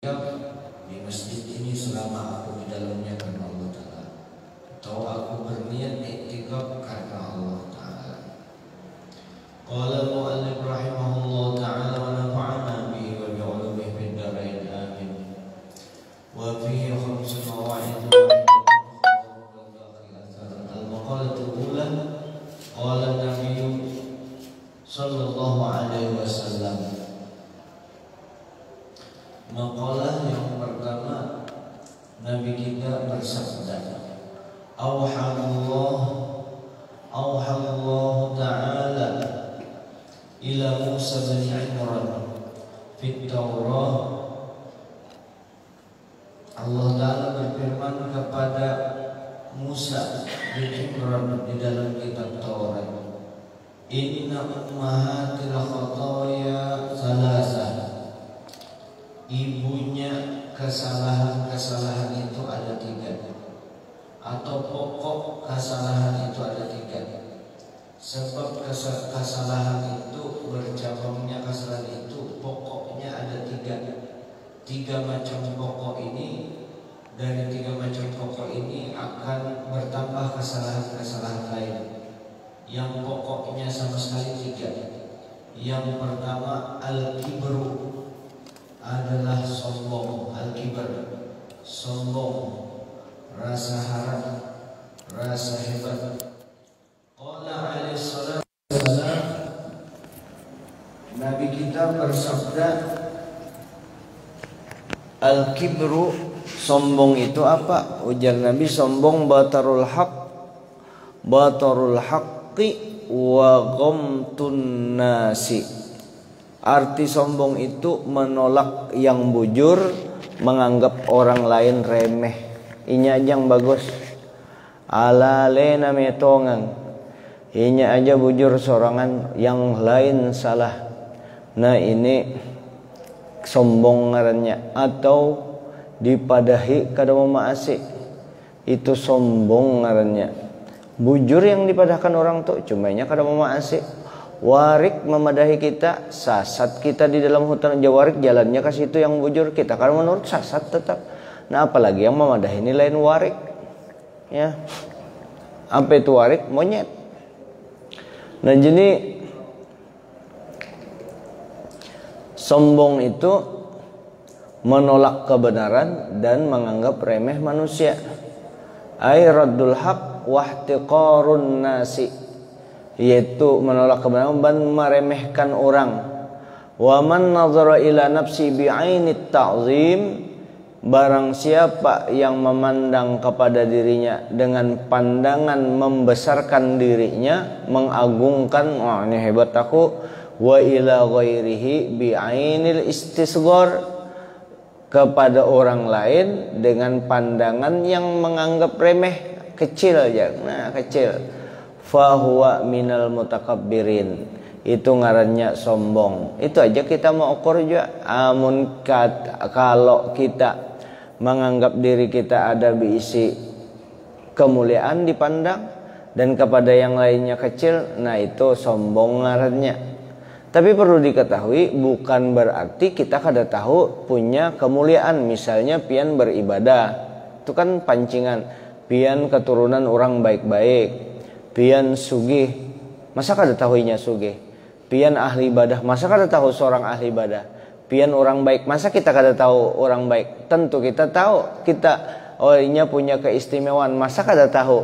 di masjid ini selama aku di dalamnya karena Allah Ta'ala, atau aku berniat i'tikaf karena Allah Ta'ala. Qala al-mu'allif rahimahullah ta'ala wa nafa'ana bihi wa bi'ulumihi fid dharain amin. Wa fihi khamsu fawaid al-maqalatu al-ula qala an-nabiy sallallahu alaihi wasallam. Maqalah yang pertama, Nabi kita bersabda, Auhallahu ta'ala ila Musa bin Imran fit Taurah. Allah Ta'ala berfirman kepada Musa bin Imran di dalam kitab Taurat, Inna ummahatil khataya salasah. Ibunya kesalahan-kesalahan itu ada 3, atau pokok kesalahan itu ada 3. Sebab kesalahan itu bercabangnya kesalahan itu pokoknya ada 3. 3 macam pokok ini, dari 3 macam pokok ini akan bertambah kesalahan-kesalahan lain. Yang pokoknya sama sekali 3. Yang pertama al-kibru, adalah sombong. Al-kibar, sombong, rasa harap, rasa hebat. Qala alaihi salatu wassalam, Nabi kita bersabda, al-kibru, sombong itu apa? Ujar Nabi, sombong batarul haqqi wa ghamtun nasi. Arti sombong itu menolak yang bujur, menganggap orang lain remeh. Inya aja yang bagus, ala lena metongan. Inya aja bujur sorangan, yang lain salah. Nah ini sombong ngarannya. Atau dipadahi kada memaasi, itu sombong ngarannya. Bujur yang dipadahkan orang tuh cumanya kada memaasi. Warik memadahi kita, sasat kita di dalam hutan jawarik, jalannya ke situ yang bujur, kita kan menurut sasat tetap. Nah apalagi yang memadahi ini lain warik, ya. Apa itu warik? Monyet. Nah jadi sombong itu menolak kebenaran dan menganggap remeh manusia. Ai raddul haq wa ihtiqarun nasi, yaitu menolak kebenaran dan meremehkan orang. Wa man nazara ila nafsi bi'ainit ta'zim, barang siapa yang memandang kepada dirinya dengan pandangan membesarkan dirinya, mengagungkan, wah ini hebat aku. Wa ila ghairihi bi'ainil istisghar, kepada orang lain dengan pandangan yang menganggap remeh, kecil aja. Nah kecil, fahuwa minal mutakabbirin, itu ngarannya sombong. Itu aja kita mau ukur juga. Kalau kita menganggap diri kita ada diisi kemuliaan dipandang, dan kepada yang lainnya kecil, nah itu sombong ngarannya. Tapi perlu diketahui, bukan berarti kita kada tahu punya kemuliaan. Misalnya pian beribadah, itu kan pancingan. Pian keturunan orang baik-baik, pian sugih, masa kada tahuinya sugih. Pian ahli ibadah, masa kada tahu seorang ahli ibadah. Pian orang baik, masa kita kada tahu orang baik. Tentu kita tahu, kita nya punya keistimewaan, masa kada tahu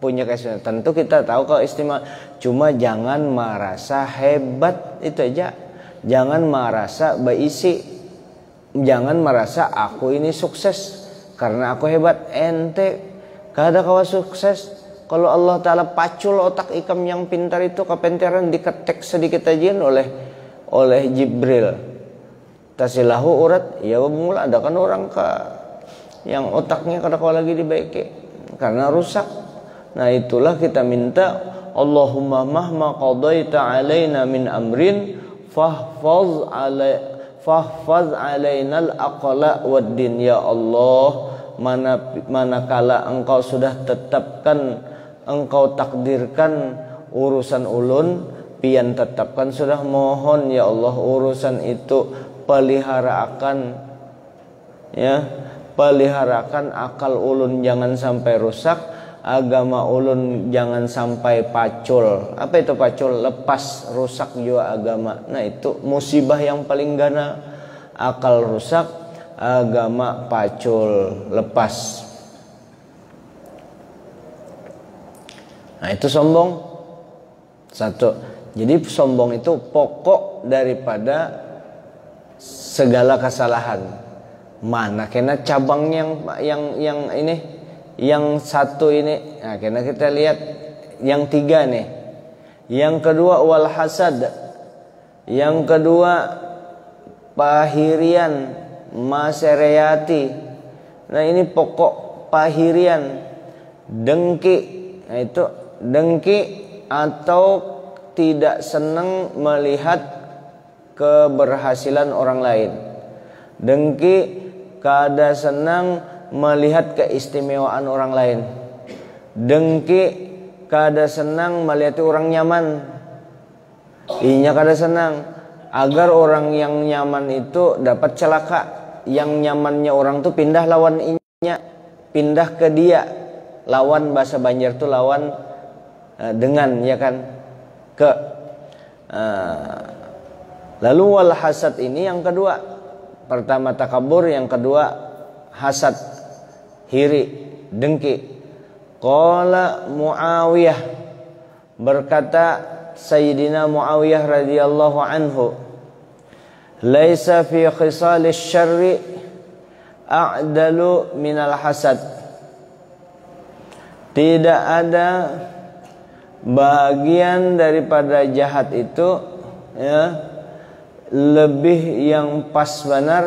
punya keistimewaan. Tentu kita tahu keistimewaan. Cuma jangan merasa hebat, itu aja. Jangan merasa berisi, jangan merasa aku ini sukses karena aku hebat. Ente kada kawa sukses. Kalau Allah Ta'ala pacul otak ikam yang pintar itu kepenteran, diketek sedikit aja oleh Jibril. Tasilahu urat, ya mula ada kan orang yang otaknya kada kawa lagi dibaiki karena rusak. Nah itulah kita minta, Allahumma mahma qadaita alaina min amrin fahfaz alainal aqla wad din. Ya Allah, manakala engkau sudah tetapkan, engkau takdirkan urusan ulun, pian tetapkan sudah, mohon ya Allah urusan itu pelihara akan Ya, peliharakan akal ulun jangan sampai rusak, agama ulun jangan sampai pacul. Apa itu pacul? Lepas, rusak juga agama. Nah, itu musibah yang paling gana. Akal rusak, agama pacul, lepas. Nah, itu sombong. Satu. Jadi sombong itu pokok daripada segala kesalahan. Mana kena cabang yang ini, yang satu ini. Nah, kena kita lihat yang tiga nih. Yang kedua wal hasad. Yang kedua pahirian, masereyati. Nah, ini pokok pahirian, dengki. Nah, itu dengki atau tidak senang melihat keberhasilan orang lain. Dengki kada senang melihat keistimewaan orang lain. Dengki kada senang melihat orang nyaman. Inya kada senang agar orang yang nyaman itu dapat celaka. Yang nyamannya orang tuh pindah lawan inya, pindah ke dia. Lawan bahasa Banjar tuh lawan dengan, ya kan, ke. Lalu wal hasad ini yang kedua. Pertama takabur, yang kedua hasad, hiri, dengki. Qala Muawiyah, berkata Sayyidina Muawiyah radhiyallahu anhu, laisa fi khisalis syarri a'dalu minal hasad. Tidak ada bagian daripada jahat itu, ya, lebih yang pas benar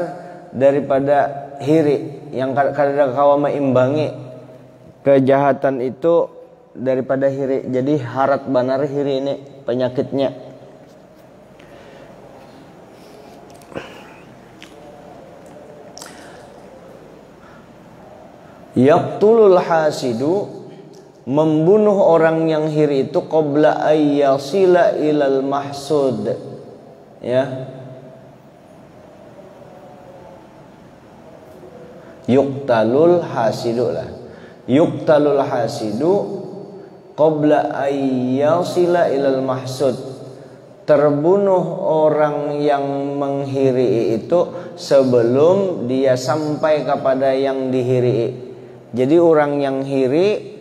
daripada hiri. Yang kadang kawa meimbangi kejahatan itu daripada hiri. Jadi harat benar hiri ini penyakitnya. Yaqtulul hasidu, membunuh orang yang hiri itu qabla ayyasila ilal mahsud. Ya, yuqtalul hasidu lah. Yuqtalul hasidu qabla ayyasila ilal mahsud. Terbunuh orang yang menghiri itu sebelum dia sampai kepada yang dihiri. Jadi orang yang hiri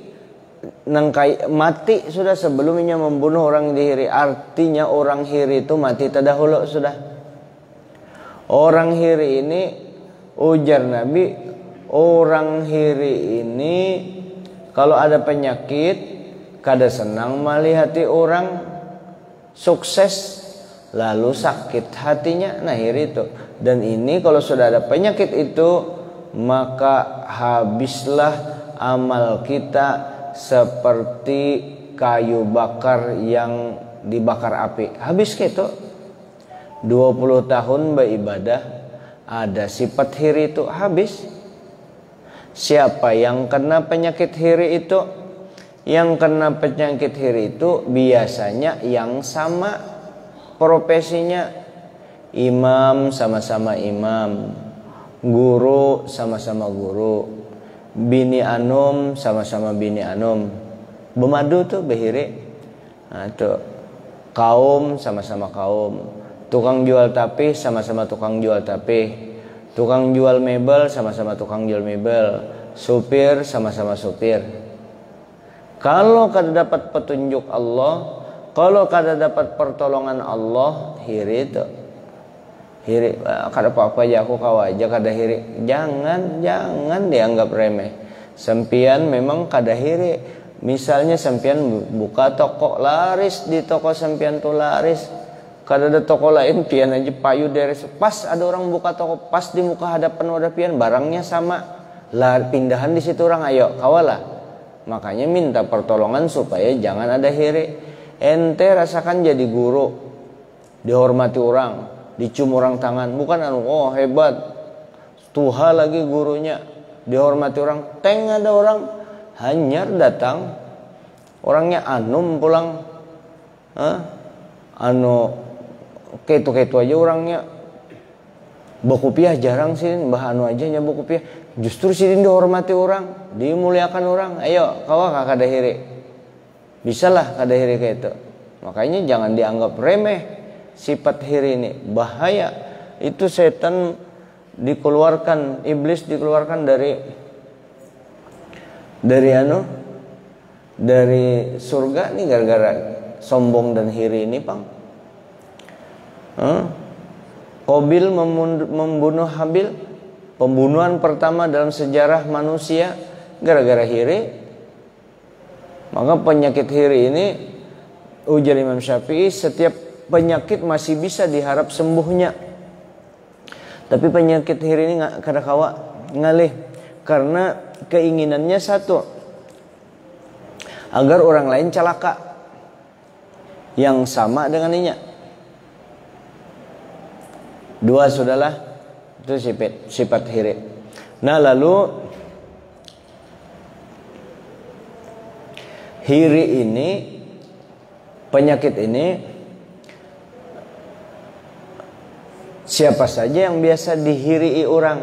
mati sudah sebelumnya membunuh orang dihiri. Artinya orang hiri itu mati terdahulu sudah. Orang hiri ini, ujar Nabi, orang hiri ini kalau ada penyakit kada senang melihati orang sukses lalu sakit hatinya. Nah, hiri itu. Dan ini kalau sudah ada penyakit itu, maka habislah amal kita seperti kayu bakar yang dibakar api. Habis gitu. 20 tahun beribadah, ada sifat hiri itu habis. Siapa yang kena penyakit hiri itu? Yang kena penyakit hiri itu biasanya yang sama profesinya. Imam sama-sama imam, guru sama-sama guru, bini anum sama-sama bini anum, bemadu tuh behiri. Nah, tuh kaum sama-sama kaum, tukang jual tapih sama-sama tukang jual tapih, tukang jual mebel sama-sama tukang jual mebel, supir sama-sama supir. Kalau kada dapat petunjuk Allah, kalau kada dapat pertolongan Allah, hiri itu. Hiri, kada apa-apa aja aku kau aja kada hiri. Jangan dianggap remeh. Sempian memang kada hiri. Misalnya sempian buka toko, laris di toko sempian tuh laris. Kada ada toko lain, pian aja payu dari pas ada orang buka toko, pas di muka hadapan wadah pian barangnya sama. Lah pindahan di situ orang, ayo kawalah. Makanya minta pertolongan supaya jangan ada hiri. Ente rasakan jadi guru, dihormati orang, dicium orang tangan, bukan oh hebat, tuha lagi gurunya, dihormati orang. Teng ada orang hanyar datang, orangnya anum pulang, ketu aja orangnya. Bokupiah jarang sih, Mbah Anu aja nya bokupiah. Justru sidin dihormati orang, dimuliakan orang. Ayo, kawa kada hiri. Bisalah kada hiri kayak itu. Makanya jangan dianggap remeh sifat hiri ini. Bahaya. Itu setan dikeluarkan, iblis dikeluarkan dari surga nih gara-gara sombong dan hiri ini, Pang. Qabil membunuh Habil, pembunuhan pertama dalam sejarah manusia gara-gara hiri. Maka penyakit hiri ini, ujar Imam Syafi'i, setiap penyakit masih bisa diharap sembuhnya. Tapi penyakit hiri ini kada kawa ngalih, karena keinginannya satu, agar orang lain celaka yang sama dengan inya. Dua sudahlah, itu sifat hiri. Nah lalu hiri ini, penyakit ini, siapa saja yang biasa dihirii orang,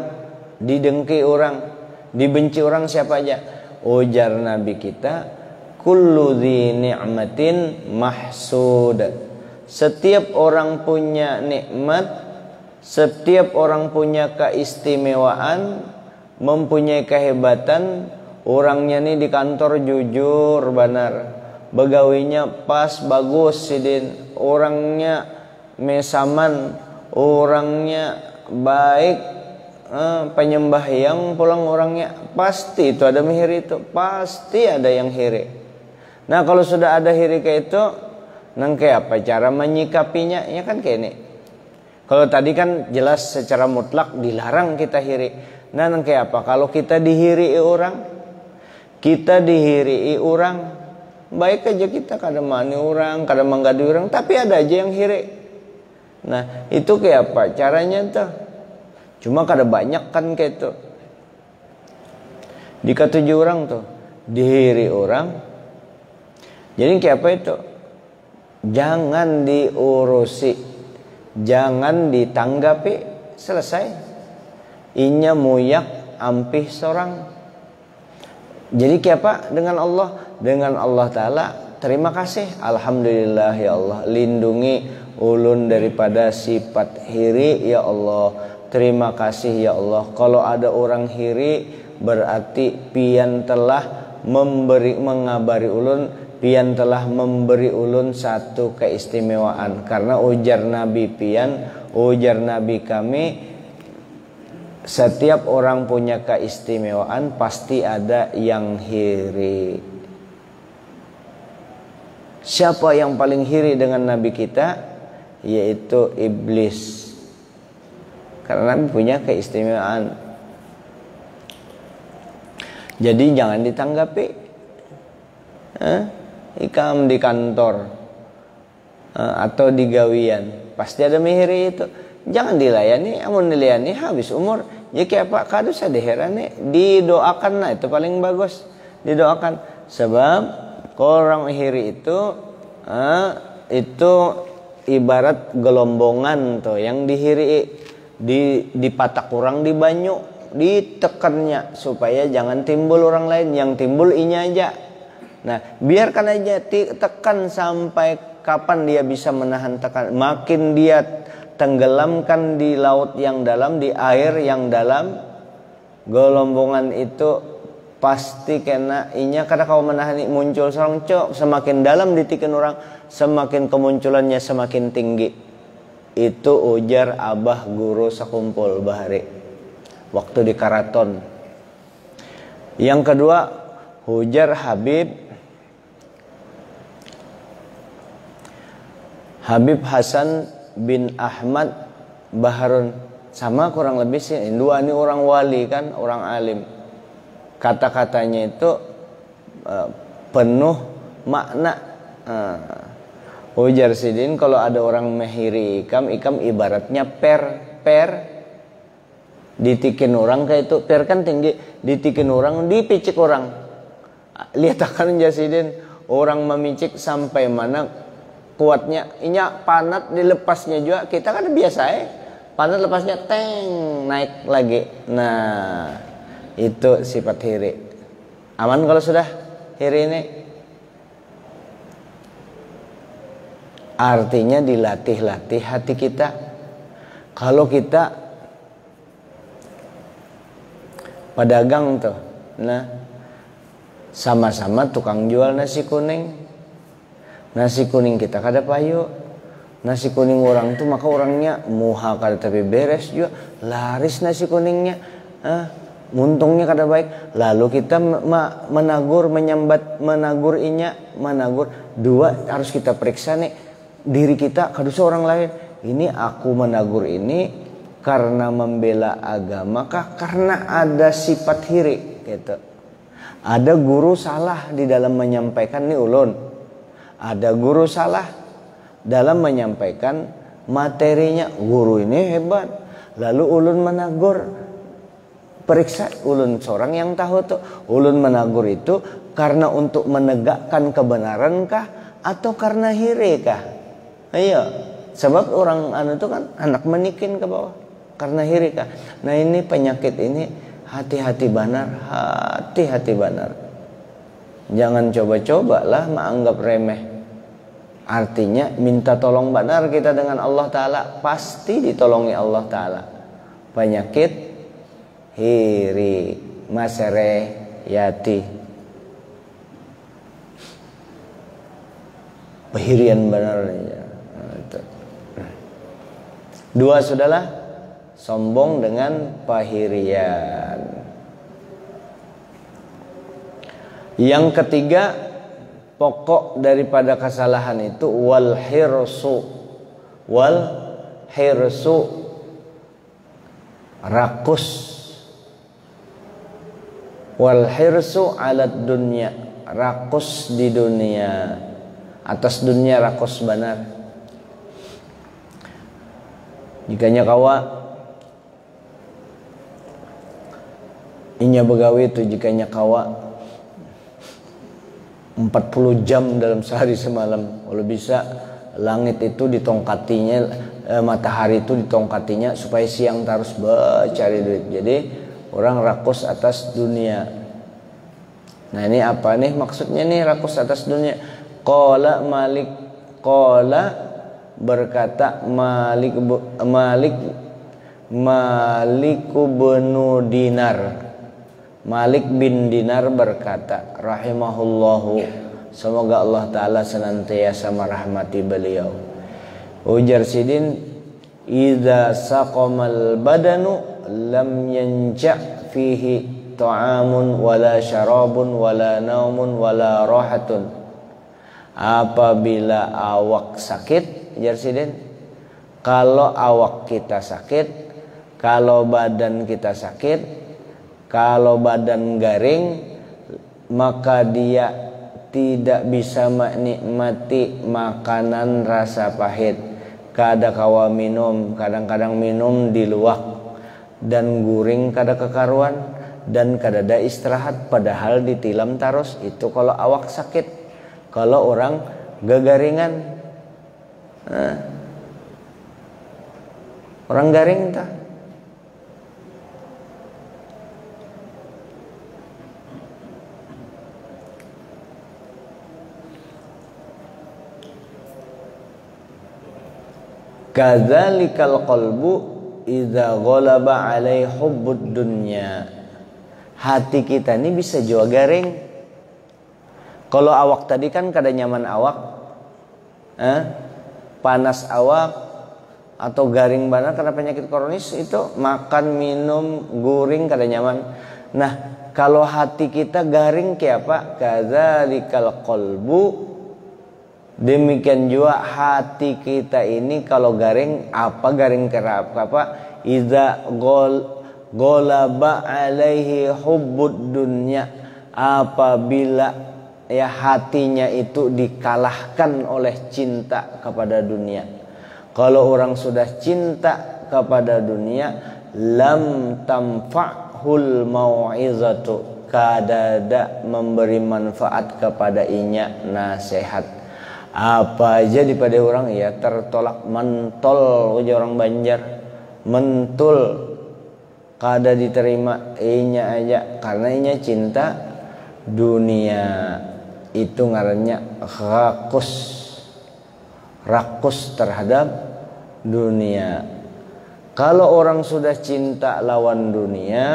didengki orang, dibenci orang, siapa aja. Ujar Nabi kita, kullu dzi ni'matin mahsud. Setiap orang punya nikmat, setiap orang punya keistimewaan, mempunyai kehebatan. Orangnya nih di kantor jujur benar, begawinya pas bagus sidin, orangnya mesaman, orangnya baik, penyembahyang pulang orangnya, pasti itu ada hiri, itu pasti ada yang hiri. Nah kalau sudah ada hiri kayak itu, nang kayak apa cara menyikapinya? Ya kan kayak ini. Kalau tadi kan jelas secara mutlak dilarang kita hiri. Nah nang kayak apa? Kalau kita dihirii orang, baik aja kita, kada mani orang, kada menggadi orang, tapi ada aja yang hiri. Nah itu kayak apa caranya tuh? Cuma kada banyak kan kayak itu. Dikatuju orang tuh, dihiri orang. Jadi kayak apa itu? Jangan diurusi, jangan ditanggapi, selesai. Inya muyak ampih sorang. Jadi kayak apa dengan Allah? Dengan Allah Ta'ala terima kasih, alhamdulillah ya Allah, lindungi ulun daripada sifat hiri ya Allah. Terima kasih ya Allah. Kalau ada orang hiri, berarti pian telah mengabari ulun, pian telah memberi ulun satu keistimewaan. Karena ujar Nabi pian, ujar Nabi kami, setiap orang punya keistimewaan, pasti ada yang hiri. Siapa yang paling hiri dengan Nabi kita? Yaitu iblis. Karena Nabi punya keistimewaan. Jadi jangan ditanggapi. Ikam di kantor atau di gawian, pasti ada mihiri itu. Jangan dilayani, amun dilayani habis umur. Ya kayak apa? Kadu sadeherane, didoakan, nah itu paling bagus. Didoakan. Sebab orang hiri itu ibarat gelombongan tuh yang dihiri, dipatak orang di banyu, ditekannya supaya jangan timbul orang lain, yang timbul inya aja. Nah, biarkan aja tekan sampai kapan dia bisa menahan tekan. Makin dia tenggelamkan di laut yang dalam, di air yang dalam, gelombongan itu pasti kena inya. Karena kau menahan muncul seorang cok, semakin dalam ditikin orang, semakin kemunculannya semakin tinggi. Itu ujar abah guru sakumpul bahari waktu di Karaton. Yang kedua, ujar Habib Hasan bin Ahmad Baharun, sama kurang lebih sih, dua ini orang wali kan, orang alim. Kata-katanya itu penuh makna. Ujar sidin, kalau ada orang mehiri ikam ibaratnya per ditikin orang kayak itu. Per kan tinggi, ditikin orang, dipicik orang. Lihat akan jasidin, orang memicik sampai mana kuatnya, inya panat dilepasnya juga. Kita kan biasa panas lepasnya teng naik lagi. Nah, itu sifat hiri. Aman kalau sudah hiri ini? Artinya dilatih-latih hati kita. Kalau kita pedagang tuh, nah sama-sama tukang jual nasi kuning. Nasi kuning kita kada payu. Nasi kuning orang tuh maka orangnya muha kada tapi beres juga, laris nasi kuningnya, untungnya kada baik. Lalu kita menagur, menyambat, menagur inya, menagur. Dua, harus kita periksa nih diri kita kadusa orang lain. Ini aku menagur ini karena membela agama kah? Karena ada sifat hiri gitu. Ada guru salah di dalam menyampaikan nih ulun. Ada guru salah dalam menyampaikan materinya. Guru ini hebat. Lalu ulun menagur. Periksa ulun seorang yang tahu tuh. Ulun menagur itu karena untuk menegakkan kebenaran kah? Atau karena hiri kah? Ayo. Sebab orang itu kan anak menikin ke bawah. Karena hiri kah? Nah ini penyakit ini hati-hati benar. Hati-hati benar. Jangan coba-coba lah menganggap remeh. Artinya minta tolong benar kita dengan Allah Ta'ala. Pasti ditolongi Allah Ta'ala. Penyakit hiri masere yati. Pehirian benar. Dua sudahlah. Sombong dengan pahirian. Yang ketiga, pokok daripada kesalahan itu wal hirsu rakus. Wal hirsu ala dunya, rakus di dunia, atas dunia rakus benar. Jikanya kawa inya begawi itu, jikanya kawa 40 jam dalam sehari semalam. Kalau bisa langit itu ditongkatinya, matahari itu ditongkatinya supaya siang terus cari duit. Jadi orang rakus atas dunia. Nah ini apa nih maksudnya nih rakus atas dunia? Qala Malik, qala berkata Malik bin Dinar. Malik bin Dinar berkata, rahimahullahu, semoga Allah Ta'ala senantiasa merahmati beliau. Ujar sidin, idza saqamal badanu lam yanca' fihi ta'amun wala syarabun wala naumun wala rahatun. Apabila awak sakit, ujar sidin, kalau awak kita sakit, kalau badan kita sakit, kalau badan garing, maka dia tidak bisa menikmati makanan rasa pahit. Kadang-kadang minum, kadang-kadang minum di luwak, dan guring kada kekaruan, dan kadada istirahat padahal ditilam terus. Itu kalau awak sakit. Kalau orang gagaringan, orang garing entah. Kadzalikal qalbu idza ghalaba alai hubbud dunya. Hati kita ini bisa juga garing. Kalau awak tadi kan kada nyaman awak, panas awak atau garing banget karena penyakit kronis, itu makan minum guring kada nyaman. Nah kalau hati kita garing kayak apa? Kadzalikal qalbu, demikian juga hati kita ini kalau garing, apa garing kerap apa? Idza ghalaba alaihi hubbud dunya, apabila ya hatinya itu dikalahkan oleh cinta kepada dunia. Kalau orang sudah cinta kepada dunia, lam tamfa'hul mau'izatu, kadada memberi manfaat kepada inya nasihat. Apa aja daripada orang ya tertolak mentol, ujar orang Banjar. mentul kada diterima inya aja karena inya cinta dunia. Itu ngarannya rakus terhadap dunia. Kalau orang sudah cinta lawan dunia,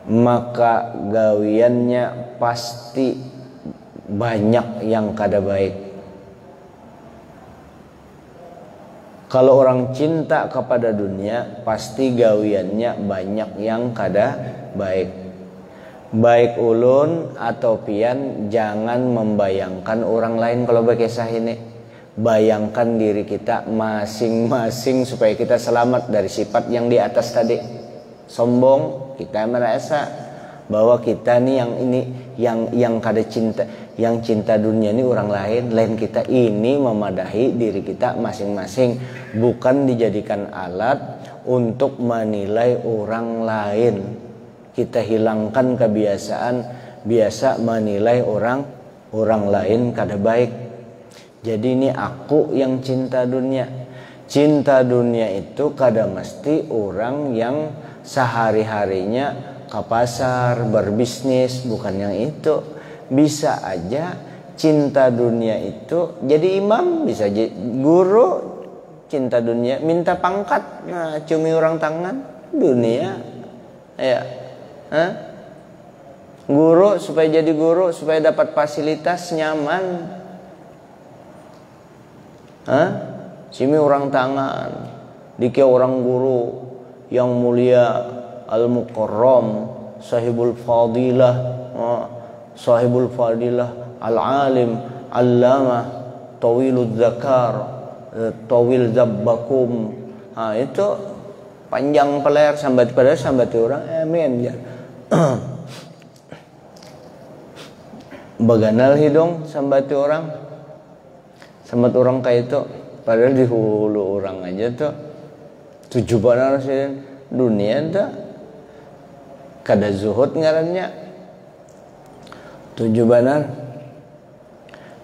maka gawiannya pasti banyak yang kada baik. Kalau orang cinta kepada dunia, pasti gawiannya banyak yang kada baik. Baik ulun atau pian, jangan membayangkan orang lain kalau berkisah ini. Bayangkan diri kita masing-masing supaya kita selamat dari sifat yang di atas tadi. Sombong, kita merasa bahwa kita nih yang kada cinta, yang cinta dunia ini orang lain kita. Ini memadahi diri kita masing-masing, bukan dijadikan alat untuk menilai orang lain. Kita hilangkan kebiasaan biasa menilai orang lain kada baik. Jadi ini aku yang cinta dunia. Cinta dunia itu kada mesti orang yang sehari-harinya ke pasar, berbisnis, bukan yang itu. Bisa aja cinta dunia itu jadi imam, bisa jadi guru. Cinta dunia, minta pangkat, nah cumi orang tangan, dunia. Ya. Guru supaya jadi guru, supaya dapat fasilitas nyaman. Cumi orang tangan, dikira orang guru yang mulia, al-mukarram, sahibul fadilah, al-alim, allamah, tawilud zakar, tawil zabbakum. Itu panjang peler sambat orang, amin ya. Baganal hidung sambat orang kayak itu, padahal di hulu orang aja tuh 7 benar sih dunia tuh kada zuhud ngarannya 7 benar.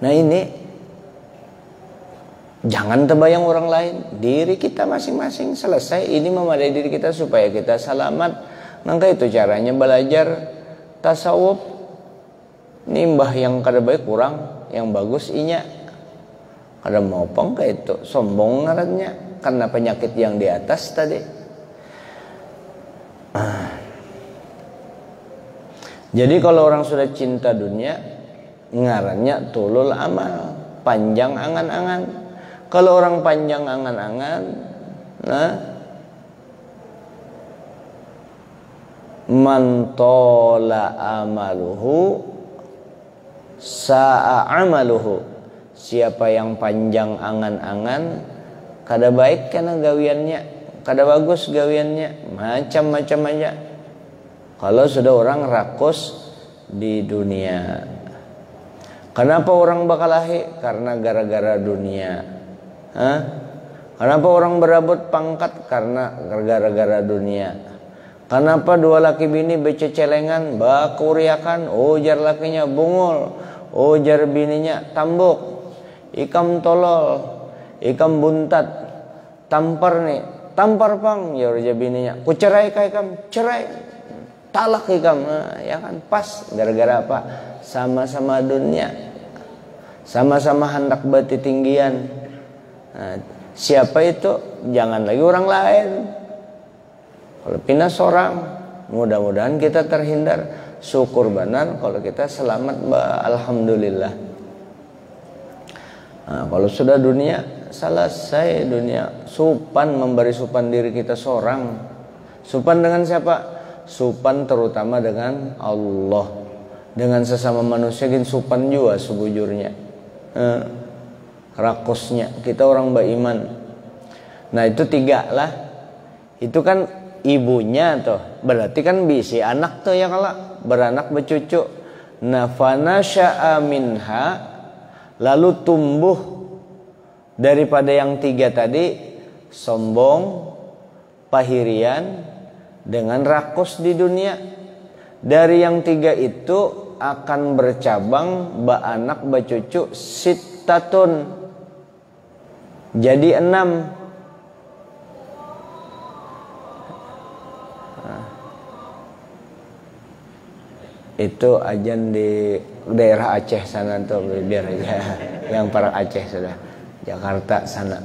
Nah ini jangan terbayang orang lain, diri kita masing-masing selesai. Ini memadai diri kita supaya kita selamat. Maka itu caranya belajar tasawuf. Nimbah yang kada baik kurang, yang bagus inya. Kada mau kayak itu, sombong ngarannya karena penyakit yang di atas tadi. Jadi kalau orang sudah cinta dunia, ngarannya tulul amal, panjang angan-angan. Kalau orang panjang angan-angan, man tola amaluhu sa'a amaluhu. Siapa yang panjang angan-angan, kada baik karena gawiannya, kada bagus gawiannya, macam-macam aja. Kalau sudah orang rakus di dunia. Kenapa orang bakalahi? Karena gara-gara dunia. Kenapa orang berabut pangkat? Karena gara-gara dunia. Kenapa 2 laki bini bececelengan, bakuriakan, ujar lakinya bungul, ujar bininya tambuk, ikam tolol, ikam buntat, tampar nih, tampar pang, ya ujar bininya, ku cerai ka ikam, cerai, talak ikam, ya kan pas, gara-gara apa? Sama-sama dunia, sama-sama hendak bati tinggian. Siapa itu? Jangan lagi orang lain. Kalau pindah seorang, mudah-mudahan kita terhindar. Syukur benar kalau kita selamat, alhamdulillah. Kalau sudah dunia, selesai dunia. Supan, memberi supan diri kita seorang. Supan dengan siapa? Supan terutama dengan Allah. Dengan sesama manusia, gin supan juga sebujurnya. Rakusnya, kita orang beriman. Nah itu 3 lah. Itu kan ibunya tuh, berarti kan bisi anak tuh ya, kalau beranak bercucu. Nafana sya'a minha, lalu tumbuh daripada yang 3 tadi, sombong, pahirian, dengan rakus di dunia. Dari yang 3 itu akan bercabang ba'anak bacucu sittatun, jadi 6. Itu ajan di daerah Aceh sana tuh, biar aja yang para Aceh sudah, Jakarta sana.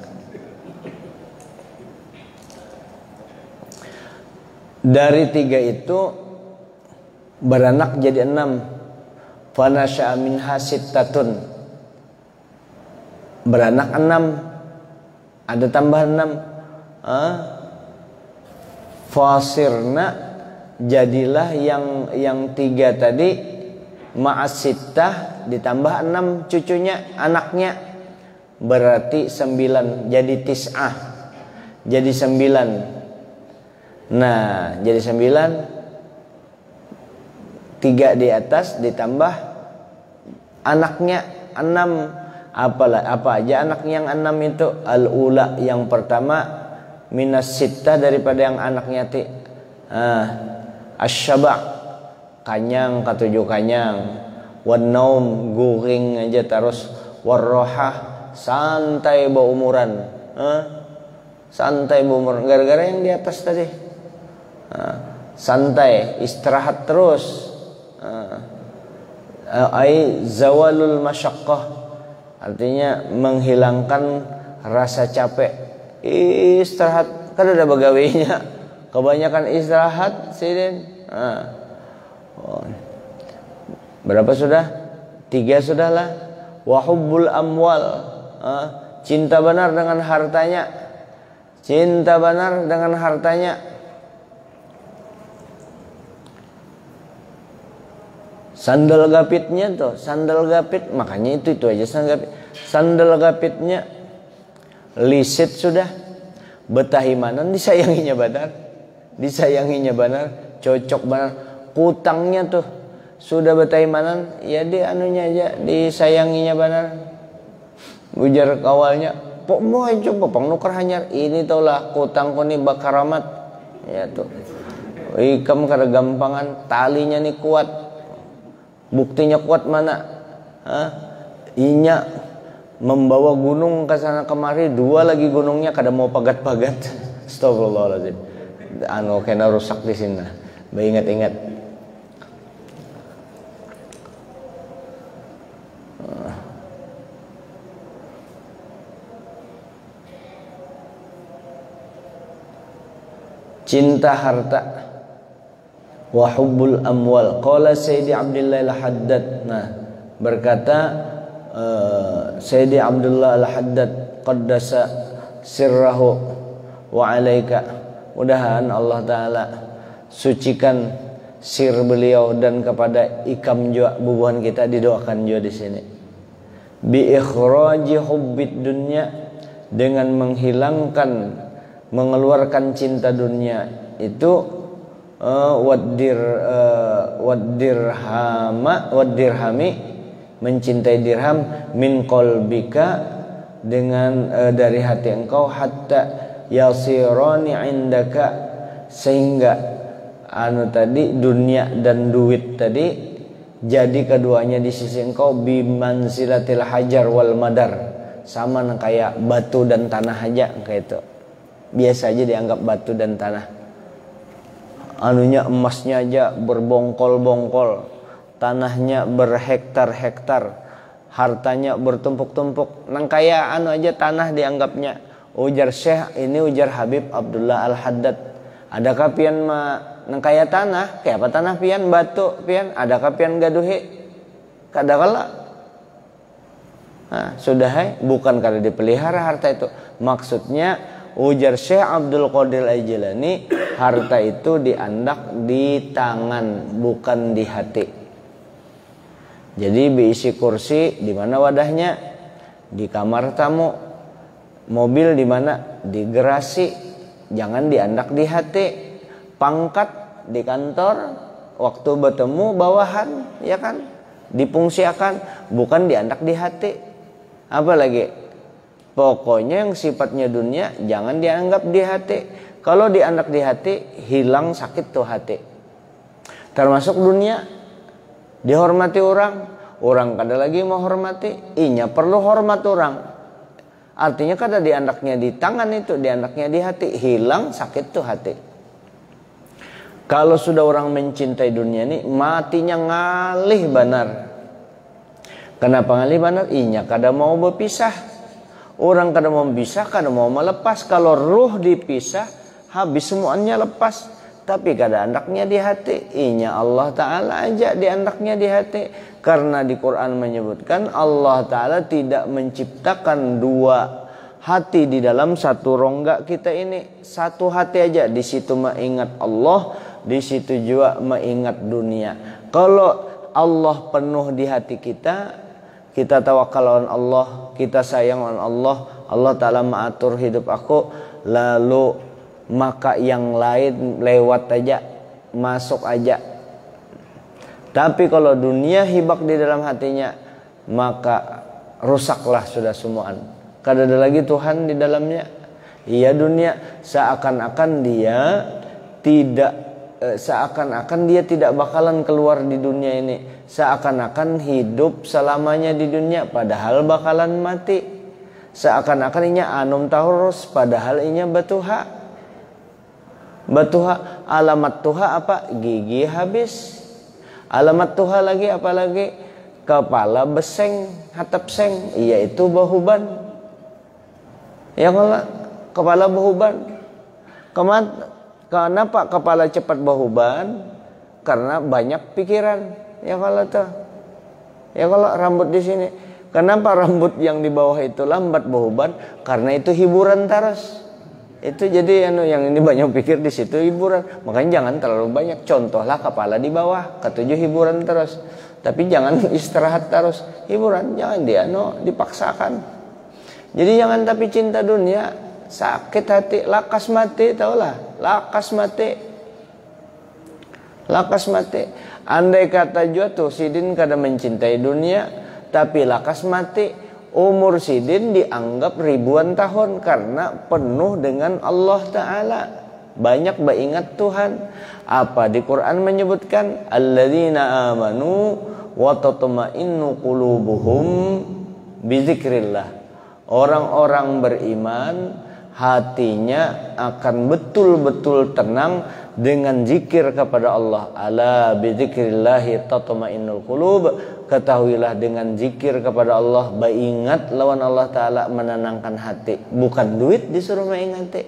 Dari 3 itu beranak jadi 6. Fanasya'a minha sittatun, beranak 6, ada tambah 6. Fasirna, jadilah yang 3 tadi ma'as sittah ditambah 6 cucunya, anaknya, berarti 9, jadi tis'ah, jadi 9. Nah, jadi 9, 3 di atas ditambah anaknya 6. Apa aja anak yang 6 itu? Al-ula, yang pertama, minas sittah, daripada yang anaknya asyaba', kanyang, ketujuh kanyang. Wan naum, guring aja terus. Warrohah, santai berumuran. Santai berumuran, gara-gara yang di atas tadi. Santai, istirahat terus. Ai zawalul masyaqqah, artinya menghilangkan rasa capek. Istirahat, kan ada begawainya. Kebanyakan istirahat sidin. Berapa sudah? 3 sudahlah. Wahubbul amwal, cinta benar dengan hartanya. Cinta benar dengan hartanya. Sandal gapitnya tuh, sandal gapit, makanya itu aja sandal gapit. Sandal gapitnya lisit sudah. Betahimanan, disayanginya benar. Disayanginya benar, cocok benar. Kutangnya tuh sudah betahimanan, ya dia anunya aja, disayanginya benar. Ujar kawalnya, pok mau coba pengnukar hanyar ini taulah kutang ko ni bakaramat. Ya tuh, ikam kada gampangan, talinya nih kuat. Buktinya kuat mana? Inya membawa gunung ke sana kemari, 2 lagi gunungnya kada mau pagat-pagat. Astagfirullahaladzim. Kena rusak di sini. Ingat-ingat. Cinta harta. Wa hubbul amwal. Qala Sayyidi Abdullah Al-Haddad. Nah, berkata Sayyidi Abdullah Al-Haddad qaddasa sirrahu wa alaika. Mudahan Allah Ta'ala sucikan sir beliau, dan kepada ikam juga bubuhan kita didoakan juga di sini. Bi ikhraji hubbid dunya, dengan menghilangkan, mengeluarkan cinta dunia itu, wadirhami, mencintai dirham, min qalbika, dengan dari hati engkau, hatta yasirani indaka, sehingga tadi dunia dan duit tadi jadi keduanya di sisi engkau bimanzilatil hajar wal madar, sama kayak batu dan tanah aja, kayak itu. Biasa aja dianggap batu dan tanah. Emasnya aja berbongkol-bongkol, tanahnya berhektar-hektar, hartanya bertumpuk-tumpuk. Nang kaya aja tanah dianggapnya. Ujar Syekh ini, ujar Habib Abdullah Al-Haddad, adakah pian nang kaya tanah? Kayak apa tanah pian? Batu pian? Adakah pian gaduhi? Kadakala. Sudah bukan kada dipelihara harta itu. Maksudnya ujar Syekh Abdul Qadir Al-Jilani, harta itu diandak di tangan, bukan di hati. Jadi diisi kursi di mana wadahnya? Di kamar tamu. Mobil di mana? Di gerasi, jangan diandak di hati. Pangkat di kantor, waktu bertemu bawahan, ya kan? Dipungsiakan, bukan diandak di hati. Apa lagi? Pokoknya yang sifatnya dunia jangan dianggap di hati. Kalau dianggap di hati, hilang sakit tuh hati. Termasuk dunia. dihormati orang kada lagi mau hormati, inya perlu hormat orang. Artinya kada diandaknya di tangan itu, diandaknya di hati, hilang sakit tuh hati. Kalau sudah orang mencintai dunia ini, matinya ngalih banar. Kenapa ngalih banar? Inya kada mau berpisah. Orang kada mau berpisah, kada mau melepas. Kalau ruh dipisah, habis semuanya lepas. Tapi kada andaknya di hati. Inya Allah Ta'ala aja diandaknya di hati. Karena di Quran menyebutkan Allah Ta'ala tidak menciptakan dua hati di dalam satu rongga kita ini. Satu hati aja. Di situ mengingat Allah, di situ juga mengingat dunia. Kalau Allah penuh di hati kita, kita tawakal on Allah, kita sayang on Allah, Allah Ta'ala mengatur hidup aku, lalu maka yang lain lewat aja, masuk aja. Tapi kalau dunia hibak di dalam hatinya, maka rusaklah sudah semuaan. Kada ada lagi Tuhan di dalamnya. Iya, dunia seakan-akan dia tidak bakalan keluar di dunia ini. Seakan-akan hidup selamanya di dunia, padahal bakalan mati. Seakan-akan inya anum tahurus, padahal inya batuha. Batuha, alamat tuha apa? Gigi habis. Alamat tuha lagi apa lagi? Kepala beseng, hatap seng, yaitu bahuban. Ya kalau kepala bahuban. Kenapa kepala cepat bahuban? Karena banyak pikiran. Ya kalau rambut di sini. Kenapa rambut yang di bawah itu lambat bahuban? Karena itu hiburan terus. Itu jadi yang ini banyak pikir di situ hiburan. Makanya jangan terlalu banyak. Contohlah kepala di bawah, ketujuh hiburan terus. Tapi jangan istirahat terus. Hiburan jangan dipaksakan. Jadi jangan tapi cinta dunia, sakit hati, lakas mati, taulah. Lakas mati. Andai kata juga tuh Sidin kada mencintai dunia, tapi lakas mati. Umur Sidin dianggap ribuan tahun karena penuh dengan Allah Ta'ala. Banyak beringat Tuhan. Apa di Quran menyebutkan? Alladzina amanu wa tatma'innu qulubuhum bizikrillah. Orang-orang beriman hatinya akan betul-betul tenang dengan zikir kepada Allah. Ala bizikrillahi tatma'innul qulub. Ketahuilah dengan zikir kepada Allah, beringat lawan Allah Ta'ala menenangkan hati. Bukan duit disuruh mengingati,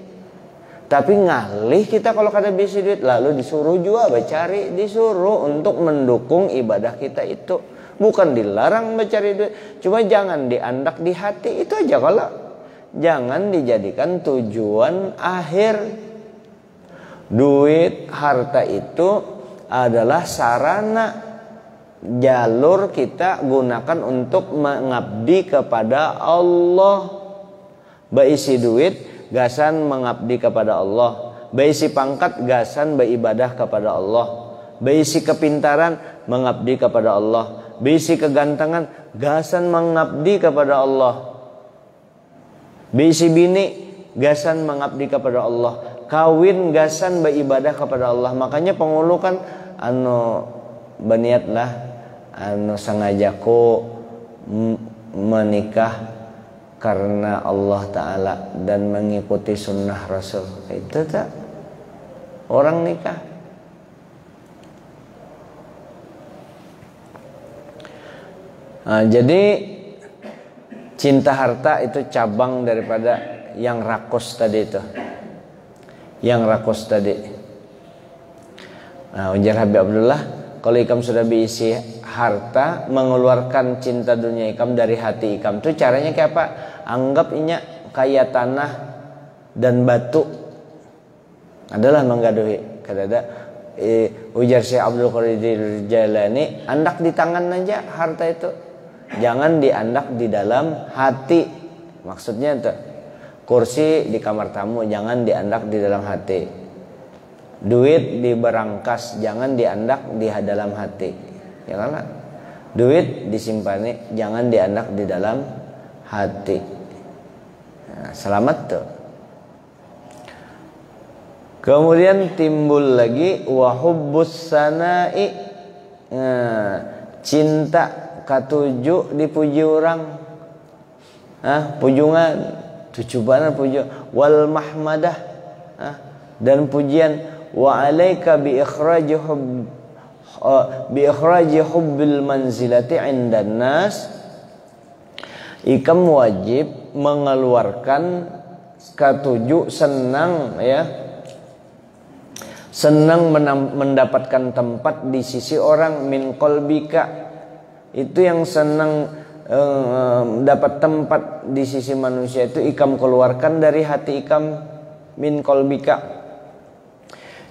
tapi ngalih kita kalau kada bisi duit, lalu disuruh juga bercari, disuruh untuk mendukung ibadah kita itu. Bukan dilarang mencari duit, cuma jangan diandak di hati, itu aja. Kalau jangan dijadikan tujuan akhir. Duit, harta itu adalah sarana, jalur kita gunakan untuk mengabdi kepada Allah. Baisi duit gasan mengabdi kepada Allah, baisi pangkat gasan beribadah kepada Allah, baisi kepintaran mengabdi kepada Allah, baisi kegantengan gasan mengabdi kepada Allah, baisi bini gasan mengabdi kepada Allah, kawin gasan beribadah kepada Allah. Makanya pengulu kan berniatlah sengajaku menikah karena Allah Ta'ala dan mengikuti sunnah Rasul. Itu tak orang nikah. Jadi cinta harta itu cabang daripada yang rakus tadi itu. Yang rakus tadi. Ujar Habib Abdullah, kalau ikam sudah berisi harta, mengeluarkan cinta dunia ikam dari hati ikam, itu caranya kayak apa? Anggap inya kayak tanah dan batu adalah menggaduhi. Kadada ujar Syekh Abdul Qadir Jailani, andak di tangan aja harta itu, jangan diandak di dalam hati. Maksudnya itu kursi di kamar tamu jangan diandak di dalam hati. Duit di berangkas jangan diandak di dalam hati. Ya kan? Duit disimpani jangan diandak di dalam hati. Nah, selamat tuh. Kemudian timbul lagi wahubbus sana'i. cinta katuju dipuji orang, pujungan tujuan puji wal mahmadah, dan pujian wa alaika bi ikhraji hubbil manzilati 'indan nas. Ikam wajib mengeluarkan katuju senang, ya, senang mendapatkan tempat di sisi orang, min qalbika, itu yang senang dapat tempat di sisi manusia itu ikam keluarkan dari hati ikam, min qalbika,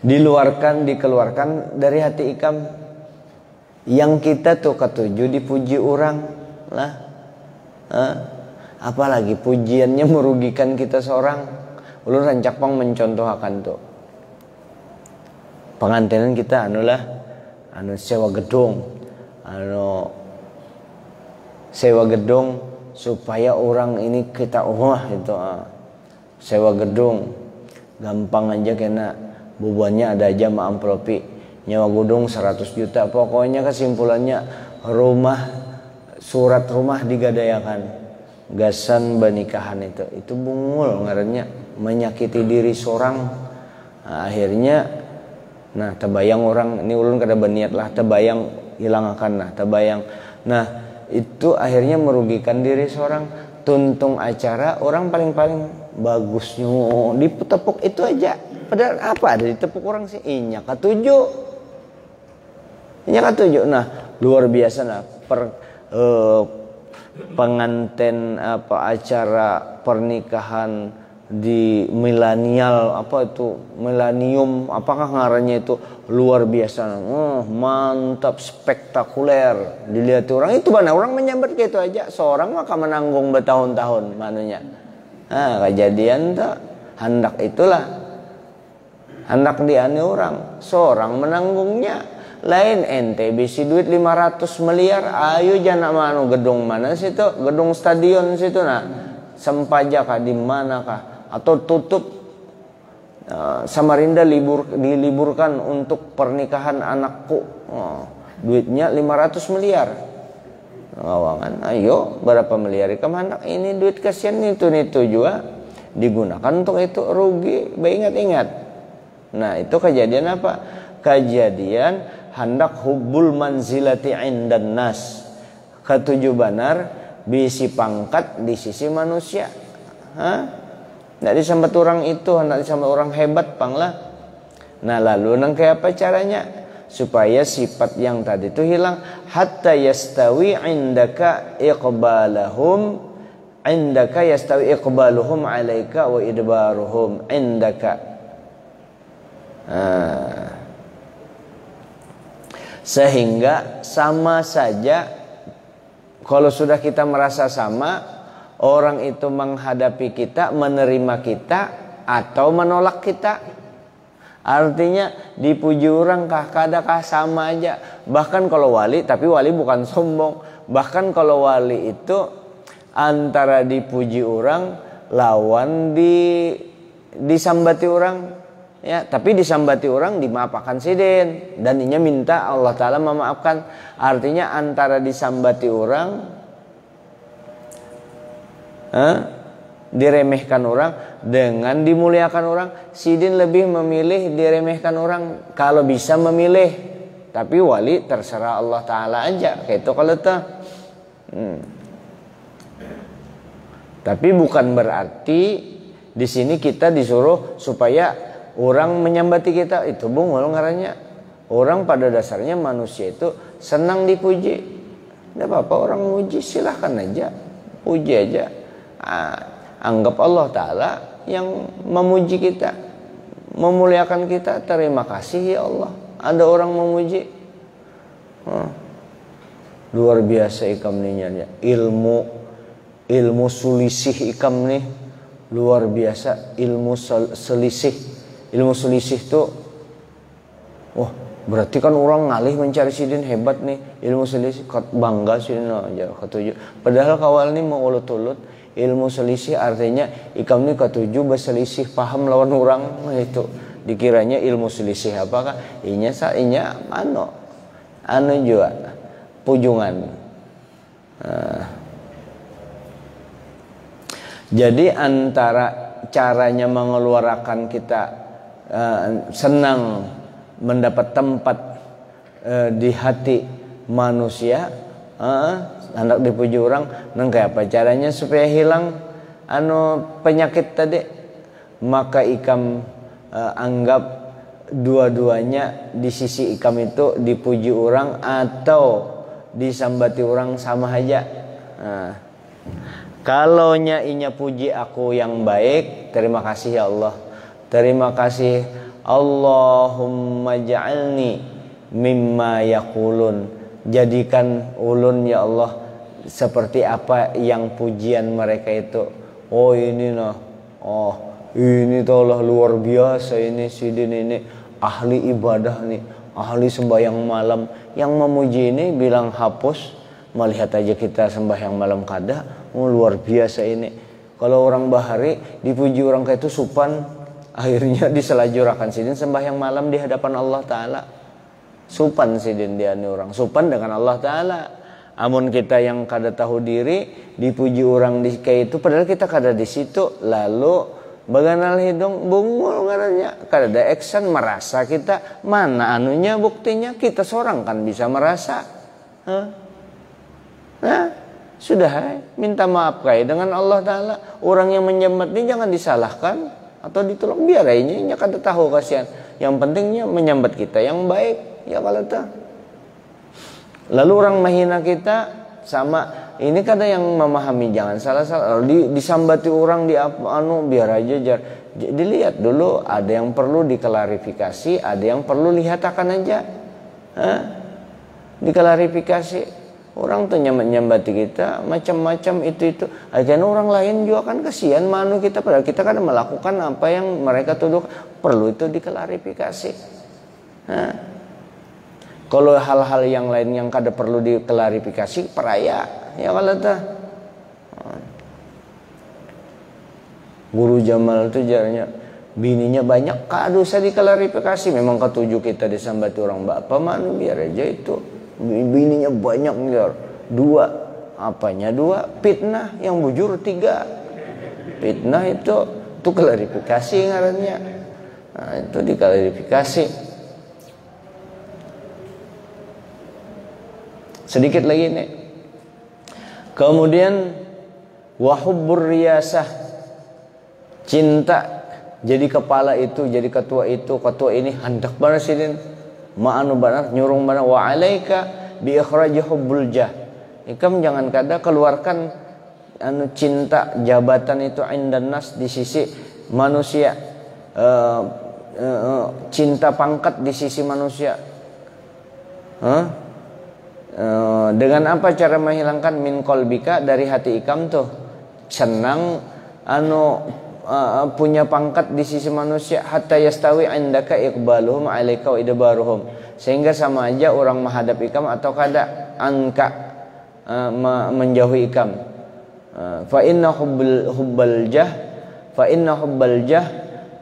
dikeluarkan dari hati ikam. Yang kita tuh katuju dipuji orang lah, apalagi pujiannya merugikan kita seorang. Ulun rancak pang mencontohkan tuh pengantinan kita sewa gedung supaya orang ini kita itu sewa gedung gampang aja, kena bebannya ada aja ma amplopi nyewa gedung 100 juta. Pokoknya kesimpulannya surat rumah digadayakan, gasan benikahan itu bungul ngarannya, menyakiti diri seorang. Akhirnya terbayang orang ini ulun kada berniat lah, terbayang hilang akan terbayang. Itu akhirnya merugikan diri seorang. Tuntung acara orang paling bagusnya ditepuk itu aja, padahal apa ada ditepuk orang sih, inya katuju. Luar biasa pengantin acara pernikahan di milenial milenium apakah ngarannya itu, luar biasa, mantap, spektakuler dilihat orang. Itu mana orang menyambut gitu aja, seorang maka menanggung bertahun-tahun mananya. Kejadian tak hendak itulah hendak diane orang, seorang menanggungnya. Lain ente bisi duit 500 miliar, ayo jangan manu gedung mana situ, gedung stadion situ sempaja kah di mana kah, atau tutup Samarinda diliburkan untuk pernikahan anakku, duitnya 500 miliar. Ngawangan, ayo berapa miliar ikam anak ini duit kasihan itu juga digunakan untuk itu, rugi, ingat-ingat. Itu kejadian apa? Kejadian hendak hubbul manzilati 'indan nas, ketujuh banar bisi pangkat di sisi manusia. Nggak disambat orang itu, hendak disambat orang hebat panglah. Lalu kayak apa caranya supaya sifat yang tadi itu hilang? Hatta yastawi indaka yastawi iqbaluhum alaika wa idbaruhum indaka. Sehingga sama saja kalau sudah kita merasa sama, orang itu menghadapi kita, menerima kita atau menolak kita. Artinya dipuji orang kadakah sama aja. Bahkan kalau wali, tapi wali bukan sombong. Bahkan kalau wali itu antara dipuji orang lawan disambati orang. Ya, tapi disambati orang dimaafkan sidin, dan inya minta Allah Ta'ala memaafkan. Artinya antara disambati orang diremehkan orang dengan dimuliakan orang, sidin lebih memilih diremehkan orang kalau bisa memilih. Tapi wali terserah Allah Ta'ala aja, kayak itu kalau tuh. Tapi bukan berarti di sini kita disuruh supaya orang menyambati kita, itu bungul ngarannya. Orang pada dasarnya manusia itu senang dipuji. Tidak apa-apa orang muji, silahkan aja, puji aja. Anggap Allah Ta'ala yang memuji kita, memuliakan kita. Terima kasih ya Allah, ada orang memuji. Luar biasa ikam nih, ilmu sulisih ikam nih luar biasa. Ilmu selisih tuh, wah berarti kan orang ngalih mencari sidin hebat nih. Ilmu selisih bangga sidin ketujuh. Padahal kawal nih mau ulut-ulut. Ilmu selisih artinya ikam nih ketujuh berselisih paham lawan orang. Itu dikiranya ilmu selisih apakah? Inya anu juga pujungan. Jadi antara caranya mengeluarkan kita senang mendapat tempat di hati manusia, hendak dipuji orang, nang kayak apa caranya supaya hilang penyakit tadi? Maka ikam anggap dua-duanya di sisi ikam itu dipuji orang atau disambati orang sama aja. Kalau inya puji aku yang baik, terima kasih ya Allah. Terima kasih Allahumma ja'alni mimma yaqulun. Jadikan ulun ya Allah seperti apa yang pujian mereka itu. Oh ini nah, oh ini tolong luar biasa ini sidin ini ahli ibadah nih, ahli sembahyang malam. Yang memuji ini bilang hapus. Melihat aja kita sembahyang malam kada, luar biasa ini. Kalau orang bahari dipuji orang kayak itu supan, akhirnya diselajurakan sidin sembahyang malam di hadapan Allah Ta'ala. Supan sidin dia nih orang, supan dengan Allah Ta'ala. Amun kita yang kada tahu diri dipuji orang di kayak itu, padahal kita kada di situ, lalu baganal hidung bungul ngarannya, kada ada action merasa kita mana anunya buktinya kita seorang kan bisa merasa. Nah, sudah minta maaf kayak dengan Allah Ta'ala. Orang yang menyambat ini jangan disalahkan atau ditolong, biar aja kada tahu kasihan. Yang pentingnya menyambat kita yang baik ya kalau tak. Lalu orang menghina kita sama ini kada yang memahami, jangan salah-salah disambati orang di biar aja dilihat dulu, ada yang perlu diklarifikasi, ada yang perlu lihat akan aja. Diklarifikasi. Orang tuh nyambati kita macam-macam itu. Akhirnya orang lain juga kan kasihan manu kita, padahal kita kan melakukan apa yang mereka tuduh, perlu itu diklarifikasi. Kalau hal-hal yang lain yang kada perlu diklarifikasi, peraya ya kalau tuh. Guru Jamal tuh jaranya bininya banyak, kada usah diklarifikasi. Memang ketujuh kita disambati orang bapak manu biar aja itu. Bininya banyak miliar, 2 apanya 2 fitnah, yang bujur 3 fitnah itu klarifikasi ngarannya. Nah, itu diklarifikasi. Sedikit lagi nih. Kemudian wahubbur riyasah, cinta jadi kepala itu, jadi ketua itu, ketua ini hendak banget sidin ma'anu banar nyurung banar wa alaika bi ikhraji hubbul jah. Ikam jangan kada keluarkan cinta jabatan itu indan nas di sisi manusia, cinta pangkat di sisi manusia. Dengan apa cara menghilangkan min qalbika dari hati ikam tuh senang punya pangkat di sisi manusia, hatta yastawi indaka iqbaluhum alaika wa idbaruhum, sehingga sama aja orang menghadap ikam atau kada anka menjauhi ikam. Fa inna hubbal jah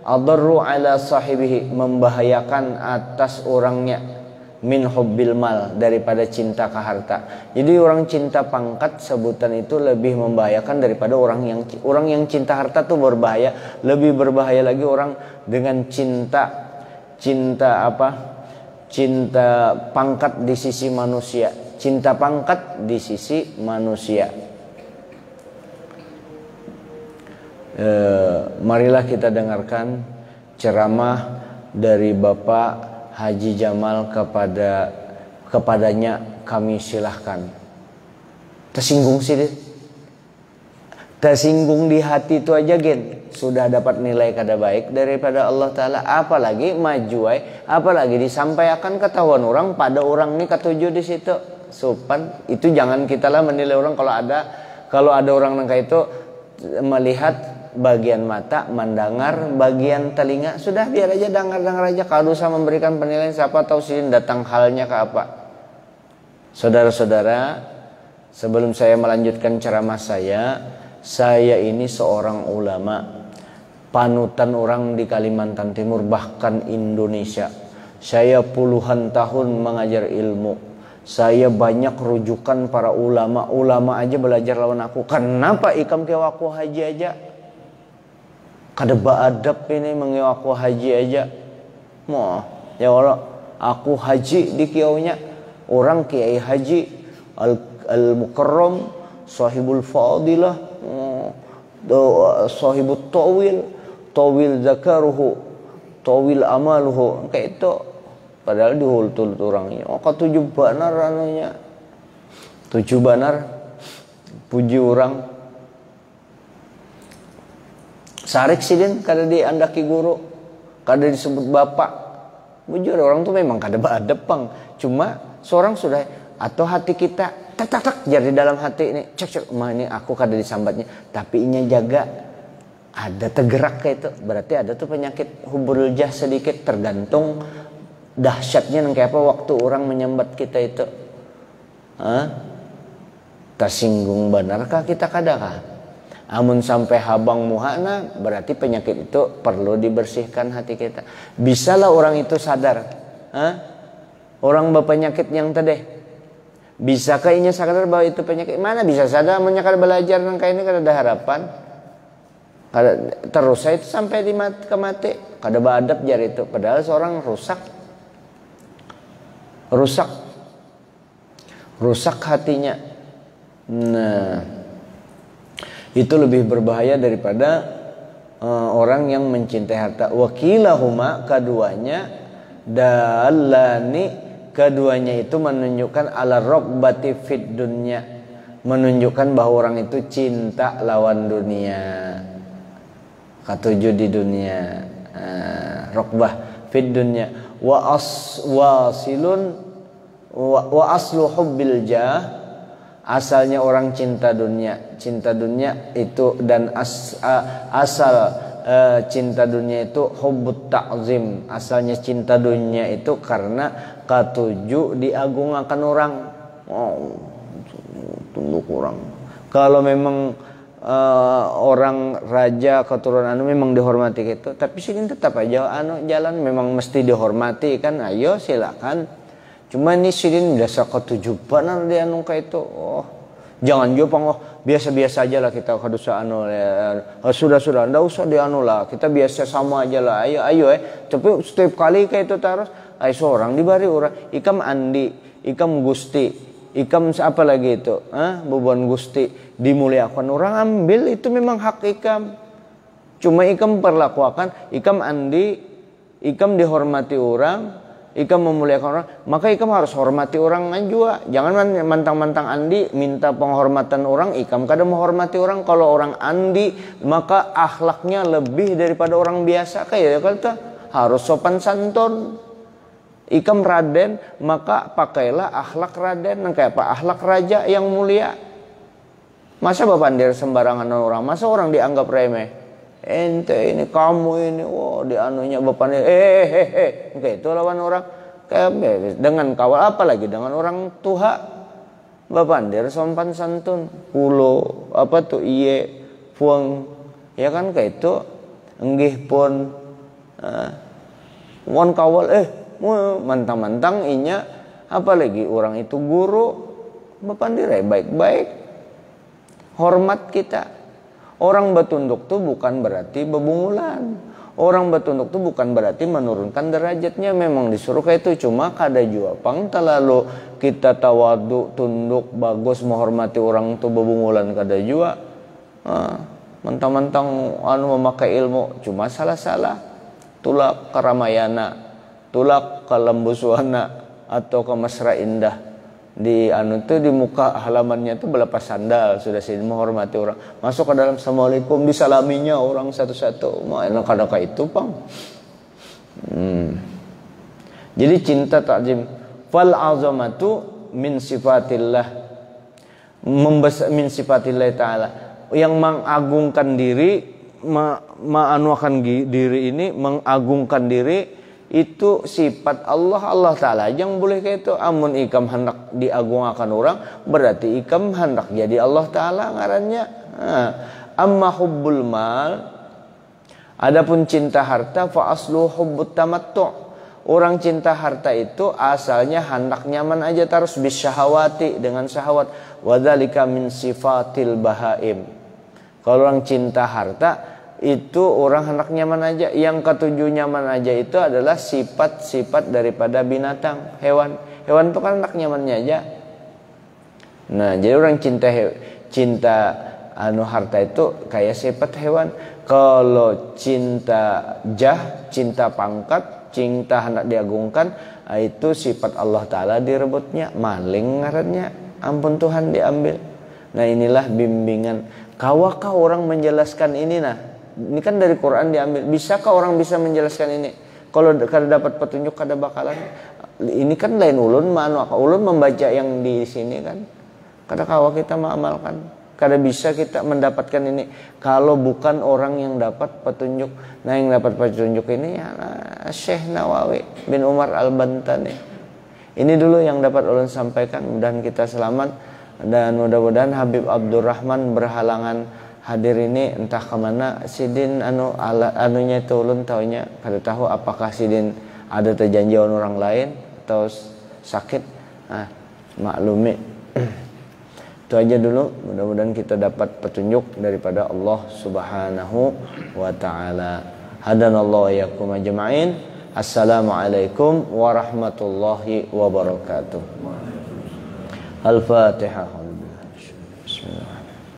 adarru ala sahibihi, membahayakan atas orangnya, min hubbil mal, daripada cinta ke harta. Jadi orang cinta pangkat sebutan itu lebih membahayakan daripada orang yang cinta harta tuh berbahaya. Lebih berbahaya lagi orang dengan cinta pangkat di sisi manusia. Cinta pangkat di sisi manusia. Marilah kita dengarkan ceramah dari Bapak Haji Jamal kepadanya kami silahkan. Tersinggung sih deh. Tersinggung di hati itu aja gen sudah dapat nilai kada baik daripada Allah Ta'ala. Apalagi majuai, apalagi disampaikan ketahuan orang pada orang ini ketujuh di situ. Sopan itu jangan kita lah menilai orang. Kalau ada orang nangka itu melihat bagian mata, mendengar bagian telinga, sudah biar aja dengar aja, kalau usah memberikan penilaian. Siapa tahu sih datang halnya ke apa. Saudara-saudara, sebelum saya melanjutkan ceramah saya ini seorang ulama, panutan orang di Kalimantan Timur, bahkan Indonesia. Saya puluhan tahun mengajar ilmu. Saya banyak rujukan para ulama. Ulama aja belajar lawan aku. Kenapa ikam kewaku haji aja? Kada beadab ini mengewaku haji aja. Mau ya Allah, aku haji di kiaunya. Orang kiai haji al-mukarram, sahibul fadilah, sahibut tawil zakaruhu, tawil amaluhu, kayak itu. Padahal dihultul orangnya. Oh, ketujuh banar anunya. 7 banar puji orang. Sarik sidin kada diandaki guru, kada disebut bapak. Bujur orang tuh memang kada beadab pang. Cuma seorang sudah atau hati kita tak jadi dalam hati ini cek mah ini aku kada disambatnya, tapi inya jaga ada tergerak kayak itu. Berarti ada tuh penyakit hubul jah sedikit, tergantung dahsyatnya nang kayak apa waktu orang menyambat kita itu. Tersinggung benarkah kita kadakah? Amun sampai habang muhana, berarti penyakit itu perlu dibersihkan hati kita. Bisalah orang itu sadar. Orang berpenyakit yang tadi. Bisakah inya sadar bahwa itu penyakit? Mana bisa sadar? Amunnya kada belajar nang kayak ini kada ada harapan. Terus itu sampai ke mati. Kada beadab jar itu. Padahal seorang rusak hatinya. Nah, itu lebih berbahaya daripada orang yang mencintai harta. Wakilahuma, keduanya dalani, keduanya itu menunjukkan ala rokbati fid dunya, menunjukkan bahwa orang itu cinta lawan dunia. Ketujuh di dunia, rokbah fid dunya. Wa aslu hubbil jah, asalnya orang cinta dunia itu, dan asal cinta dunia itu hubbut ta'zim, asalnya cinta dunia itu karena ketujuh diagungkan orang. Tunduk orang. Kalau memang orang raja keturunan memang dihormati gitu, tapi sih tetap aja jalan memang mesti dihormati kan. Ayo silakan. Cuma ini sidin biasa ketujuh benar dia kayak itu. Jangan juga biasa-biasa aja lah kita kadusa sudah ndak usah dianu lah, kita biasa sama aja lah. Ayo tapi setiap kali kayak itu terus seorang dibari orang ikam andi, ikam gusti, ikam apa lagi itu beban gusti dimuliakan orang, ambil itu memang hak ikam. Cuma ikam perlakukan ikam andi, ikam dihormati orang, ikam memuliakan orang, maka ikam harus hormati orang juga. Jangan mantang-mantang andi minta penghormatan orang, ikam kada menghormati orang. Kalau orang andi maka akhlaknya lebih daripada orang biasa, kayak kata harus sopan santun. Ikam raden, maka pakailah akhlak raden, kayak apa? Akhlak raja yang mulia. Masa bapandir sembarangan orang, masa orang dianggap remeh? Ente ini, kamu ini, dianunya bapandir, kayak itu lawan orang. Kayak dengan kawal, apalagi dengan orang tua. Bapandir sopan santun, kulo, apa tuh iye, puang, ya kan kayak itu, enggih pun, wan kawal, mantang-mantang inya, apalagi orang itu guru, bapandir baik-baik. Hormat kita. Orang bertunduk tuh bukan berarti bebungulan. Orang bertunduk tuh bukan berarti menurunkan derajatnya. Memang disuruh kayak itu. Cuma kada jua pang terlalu kita tawadu, tunduk, bagus, menghormati orang tuh bebungulan, kada jua. Mentang-mentang memakai ilmu, cuma salah-salah. Tulak karamayana, tulak kelembusuana, atau ke mesra indah. Di tuh di muka halamannya tuh berlepas sandal, sudah sini menghormati orang, masuk ke dalam assalamualaikum, disalaminya orang satu-satu. Enak kayak itu pang. Jadi cinta ta'zim, fal azamatu min sifatillah, min sifatillah ta'ala, yang mengagungkan diri, mengagungkan diri ini, mengagungkan diri itu sifat Allah Ta'ala yang boleh kayak itu. Amun ikam hendak diagungkan orang, berarti ikam hendak jadi Allah Ta'ala ngarannya. Amma hubbul mal, adapun cinta harta, fa aslu hubbut tamattu', orang cinta harta itu asalnya hendak nyaman aja terus bisyahawati dengan syahwat. Wadzalika min sifatil bahaim. Kalau orang cinta harta itu orang hendak nyaman aja. Yang ketujuh nyaman aja itu adalah sifat-sifat daripada binatang, hewan. Hewan itu kan hendak nyamannya aja. Nah, jadi orang cinta harta itu kayak sifat hewan. Kalau cinta cinta pangkat, cinta hendak diagungkan, itu sifat Allah Ta'ala direbutnya. Maling ngarannya, ampun Tuhan diambil. Nah, inilah bimbingan. Kawakah orang menjelaskan ini? Nah, ini kan dari Quran diambil. Bisakah orang bisa menjelaskan ini? Kalau kada dapat petunjuk kada bakalan. Ini kan lain ulun, ulun membaca yang di sini kan. Kada kawa kita mengamalkan. Kada bisa kita mendapatkan ini kalau bukan orang yang dapat petunjuk. Nah, yang dapat petunjuk ini ya Syekh Nawawi bin Umar Al-Bantani. Ini dulu yang dapat ulun sampaikan. Mudah-mudahan kita selamat dan mudah-mudahan Habib Abdurrahman berhalangan hadir ini entah kemana. Sidin anunya itu ulun taunya kada tahu apakah Sidin ada terjanjian orang lain atau sakit. Nah, maklumi. Itu aja dulu, mudah-mudahan kita dapat petunjuk daripada Allah Subhanahu wa taala. Hadanallahu wa iyyakum ajma'in. Assalamualaikum warahmatullahi wabarakatuh. Al-Fatihah.